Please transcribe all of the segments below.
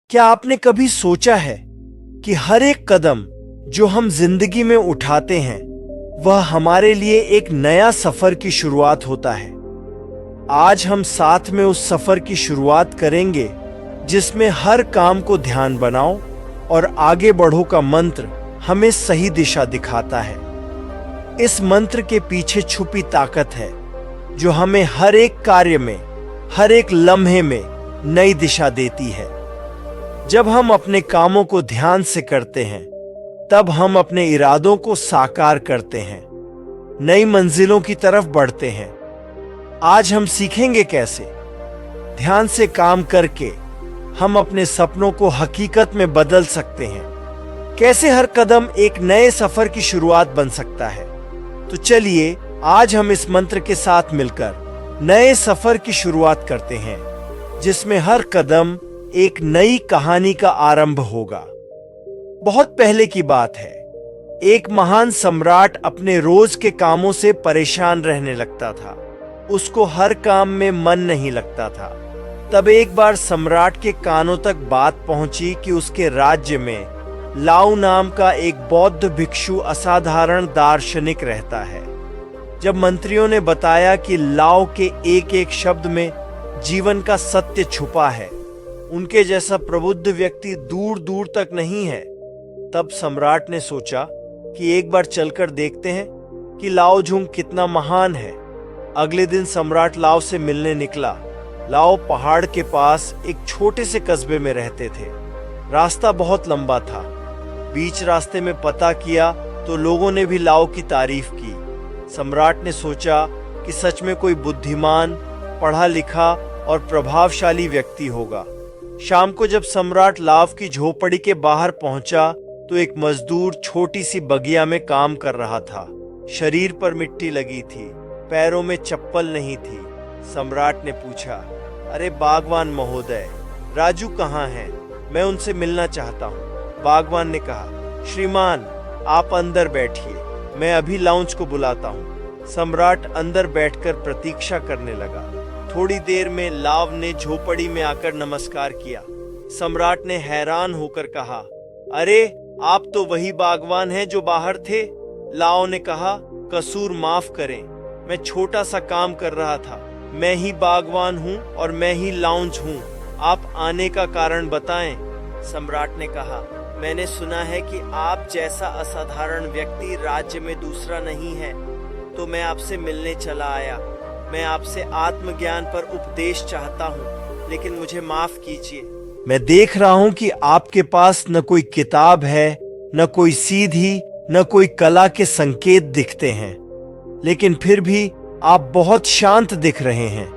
क्या आपने कभी सोचा है कि हर एक कदम जो हम जिंदगी में उठाते हैं वह हमारे लिए एक नया सफर की शुरुआत होता है। आज हम साथ में उस सफर की शुरुआत करेंगे जिसमें हर काम को ध्यान बनाओ और आगे बढ़ो का मंत्र हमें सही दिशा दिखाता है। इस मंत्र के पीछे छुपी ताकत है जो हमें हर एक कार्य में, हर एक लम्हे में नई दिशा देती है। जब हम अपने कामों को ध्यान से करते हैं तब हम अपने इरादों को साकार करते हैं, नई मंजिलों की तरफ बढ़ते हैं। आज हम सीखेंगे कैसे ध्यान से काम करके हम अपने सपनों को हकीकत में बदल सकते हैं, कैसे हर कदम एक नए सफर की शुरुआत बन सकता है। तो चलिए आज हम इस मंत्र के साथ मिलकर नए सफर की शुरुआत करते हैं जिसमें हर कदम एक नई कहानी का आरंभ होगा। बहुत पहले की बात है, एक महान सम्राट अपने रोज के कामों से परेशान रहने लगता था। उसको हर काम में मन नहीं लगता था। तब एक बार सम्राट के कानों तक बात पहुंची कि उसके राज्य में लाओ नाम का एक बौद्ध भिक्षु असाधारण दार्शनिक रहता है। जब मंत्रियों ने बताया कि लाओ के एक एक शब्द में जीवन का सत्य छुपा है, उनके जैसा प्रबुद्ध व्यक्ति दूर दूर तक नहीं है, तब सम्राट ने सोचा कि एक बार चलकर देखते हैं कि लाओ झुंग कितना महान है। अगले दिन सम्राट लाओ से मिलने निकला। लाओ पहाड़ के पास एक छोटे से कस्बे में रहते थे। रास्ता बहुत लंबा था। बीच रास्ते में पता किया तो लोगों ने भी लाओ की तारीफ की। सम्राट ने सोचा कि सच में कोई बुद्धिमान, पढ़ा लिखा और प्रभावशाली व्यक्ति होगा। शाम को जब सम्राट लाव की झोपड़ी के बाहर पहुंचा तो एक मजदूर छोटी सी बगिया में काम कर रहा था। शरीर पर मिट्टी लगी थी, पैरों में चप्पल नहीं थी। सम्राट ने पूछा, अरे बागवान महोदय, राजू कहाँ हैं? मैं उनसे मिलना चाहता हूँ। बागवान ने कहा, श्रीमान आप अंदर बैठिए, मैं अभी लाउंज को बुलाता हूँ। सम्राट अंदर बैठकर प्रतीक्षा करने लगा। थोड़ी देर में लाव ने झोपड़ी में आकर नमस्कार किया। सम्राट ने हैरान होकर कहा, अरे आप तो वही बागवान हैं जो बाहर थे। लाव ने कहा, कसूर माफ करें, मैं छोटा सा काम कर रहा था। मैं ही बागवान हूँ और मैं ही लाउंज हूँ। आप आने का कारण बताएं। सम्राट ने कहा, मैंने सुना है कि आप जैसा असाधारण व्यक्ति राज्य में दूसरा नहीं है, तो मैं आपसे मिलने चला आया। मैं आपसे आत्मज्ञान पर उपदेश चाहता हूँ, लेकिन मुझे माफ कीजिए। मैं देख रहा हूँ कि आपके पास न कोई किताब है, न कोई सीधी, न कोई कला के संकेत दिखते हैं, लेकिन फिर भी आप बहुत शांत दिख रहे हैं।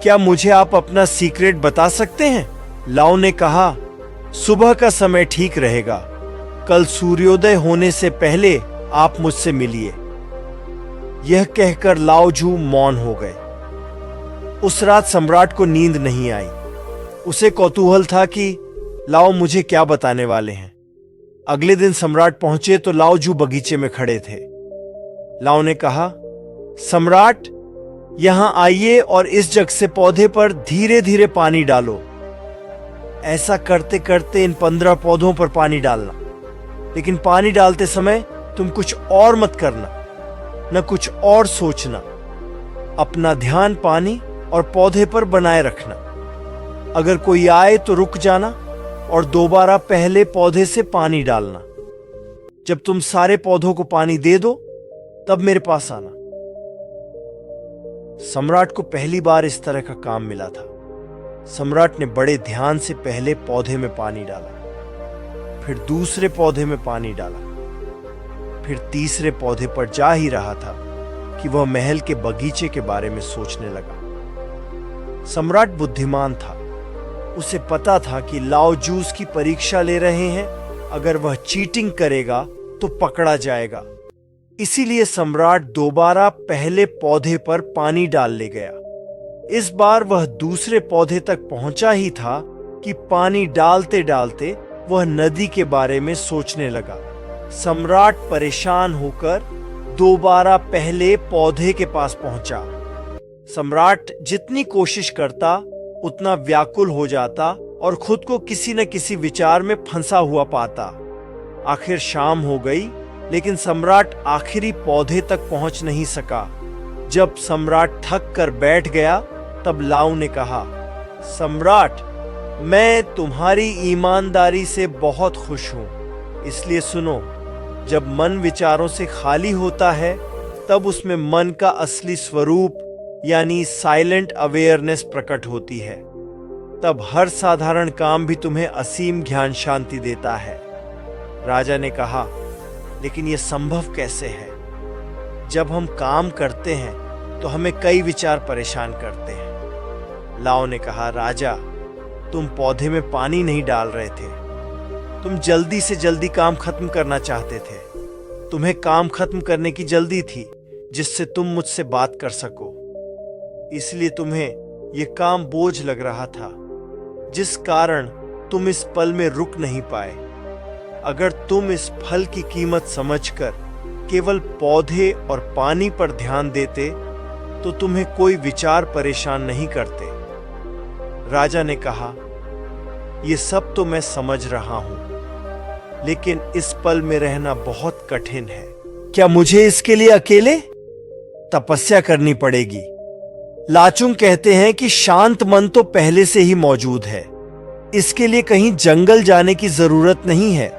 क्या मुझे आप अपना सीक्रेट बता सकते हैं? लाओ ने कहा, सुबह का समय ठीक रहेगा। कल सूर्योदय होने से पहले आप मुझसे मिलिए। यह कहकर लाओ झू मौन हो गए। उस रात सम्राट को नींद नहीं आई। उसे कौतूहल था कि लाओ मुझे क्या बताने वाले हैं। अगले दिन सम्राट पहुंचे तो लाओ झू बगीचे में खड़े थे। लाओ ने कहा, सम्राट यहां आइए और इस जग से पौधे पर धीरे धीरे पानी डालो। ऐसा करते करते इन 15 पौधों पर पानी डालना, लेकिन पानी डालते समय तुम कुछ और मत करना, न कुछ और सोचना। अपना ध्यान पानी और पौधे पर बनाए रखना। अगर कोई आए तो रुक जाना और दोबारा पहले पौधे से पानी डालना। जब तुम सारे पौधों को पानी दे दो तब मेरे पास आना। सम्राट को पहली बार इस तरह का काम मिला था। सम्राट ने बड़े ध्यान से पहले पौधे में पानी डाला, फिर दूसरे पौधे में पानी डाला, फिर तीसरे पौधे पर जा ही रहा था कि वह महल के बगीचे के बारे में सोचने लगा। सम्राट बुद्धिमान था। उसे पता था कि लाओ जूस की परीक्षा ले रहे हैं। अगर वह चीटिंग करेगा तो पकड़ा जाएगा। इसीलिए सम्राट दोबारा पहले पौधे पर पानी डालने गया। इस बार वह दूसरे पौधे तक पहुंचा ही था कि पानी डालते डालते वह नदी के बारे में सोचने लगा। सम्राट परेशान होकर दोबारा पहले पौधे के पास पहुंचा। सम्राट जितनी कोशिश करता उतना व्याकुल हो जाता और खुद को किसी न किसी विचार में फंसा हुआ पाता। आखिर शाम हो गई, लेकिन सम्राट आखिरी पौधे तक पहुंच नहीं सका। जब सम्राट थक कर बैठ गया, तब लाओ ने कहा, सम्राट, मैं तुम्हारी ईमानदारी से बहुत खुश हूं, इसलिए सुनो। जब मन विचारों से खाली होता है, तब उसमें मन का असली स्वरूप यानी साइलेंट अवेयरनेस प्रकट होती है। तब हर साधारण काम भी तुम्हें असीम ज्ञान शांति देता है। राजा ने कहा, लेकिन यह संभव कैसे है? जब हम काम करते हैं तो हमें कई विचार परेशान करते हैं। लाओ ने कहा, राजा, तुम पौधे में पानी नहीं डाल रहे थे। तुम जल्दी से जल्दी काम खत्म करना चाहते थे। तुम्हें काम खत्म करने की जल्दी थी, जिससे तुम मुझसे बात कर सको। इसलिए तुम्हें यह काम बोझ लग रहा था, जिस कारण तुम इस पल में रुक नहीं पाए। अगर तुम इस फल की कीमत समझकर केवल पौधे और पानी पर ध्यान देते, तो तुम्हें कोई विचार परेशान नहीं करते। राजा ने कहा, यह सब तो मैं समझ रहा हूं, लेकिन इस पल में रहना बहुत कठिन है। क्या मुझे इसके लिए अकेले तपस्या करनी पड़ेगी? लाचुंग कहते हैं कि शांत मन तो पहले से ही मौजूद है। इसके लिए कहीं जंगल जाने की जरूरत नहीं है।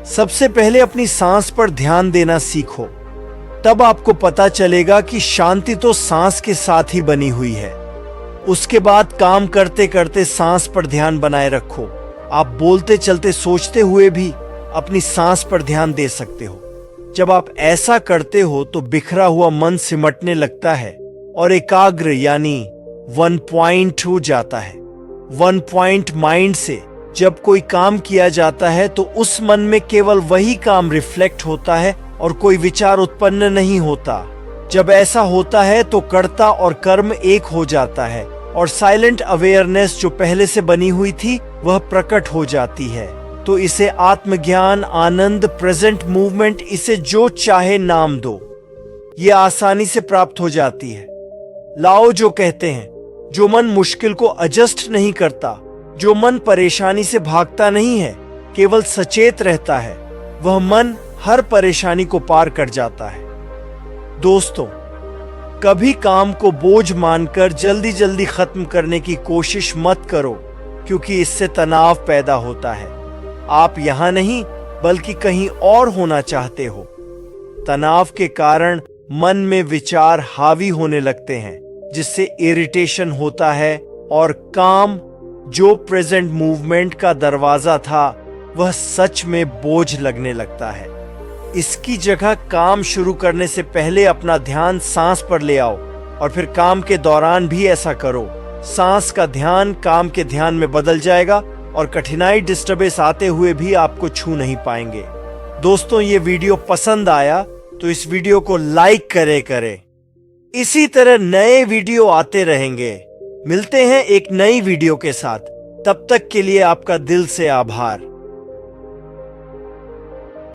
सबसे पहले अपनी सांस पर ध्यान देना सीखो। तब आपको पता चलेगा कि शांति तो सांस के साथ ही बनी हुई है। उसके बाद काम करते करते सांस पर ध्यान बनाए रखो। आप बोलते चलते सोचते हुए भी अपनी सांस पर ध्यान दे सकते हो। जब आप ऐसा करते हो तो बिखरा हुआ मन सिमटने लगता है और एकाग्र यानी 1 पॉइंट हो जाता है। 1 पॉइंट माइंड से जब कोई काम किया जाता है तो उस मन में केवल वही काम रिफ्लेक्ट होता है और कोई विचार उत्पन्न नहीं होता। जब ऐसा होता है तो कर्ता और कर्म एक हो जाता है और साइलेंट अवेयरनेस जो पहले से बनी हुई थी वह प्रकट हो जाती है। तो इसे आत्मज्ञान, आनंद, प्रेजेंट मूवमेंट, इसे जो चाहे नाम दो, ये आसानी से प्राप्त हो जाती है। लाओ जो कहते हैं, जो मन मुश्किल को एडजस्ट नहीं करता, जो मन परेशानी से भागता नहीं है, केवल सचेत रहता है, वह मन हर परेशानी को पार कर जाता है। दोस्तों, कभी काम को बोझ मानकर जल्दी जल्दी खत्म करने की कोशिश मत करो, क्योंकि इससे तनाव पैदा होता है। आप यहां नहीं बल्कि कहीं और होना चाहते हो। तनाव के कारण मन में विचार हावी होने लगते हैं, जिससे इरिटेशन होता है और काम, जो प्रेजेंट मूवमेंट का दरवाजा था, वह सच में बोझ लगने लगता है। इसकी जगह काम शुरू करने से पहले अपना ध्यान सांस पर ले आओ और फिर काम के दौरान भी ऐसा करो। सांस का ध्यान काम के ध्यान में बदल जाएगा और कठिनाई, डिस्टर्बेंस आते हुए भी आपको छू नहीं पाएंगे। दोस्तों, ये वीडियो पसंद आया तो इस वीडियो को लाइक करें। इसी तरह नए वीडियो आते रहेंगे। मिलते हैं एक नई वीडियो के साथ। तब तक के लिए आपका दिल से आभार।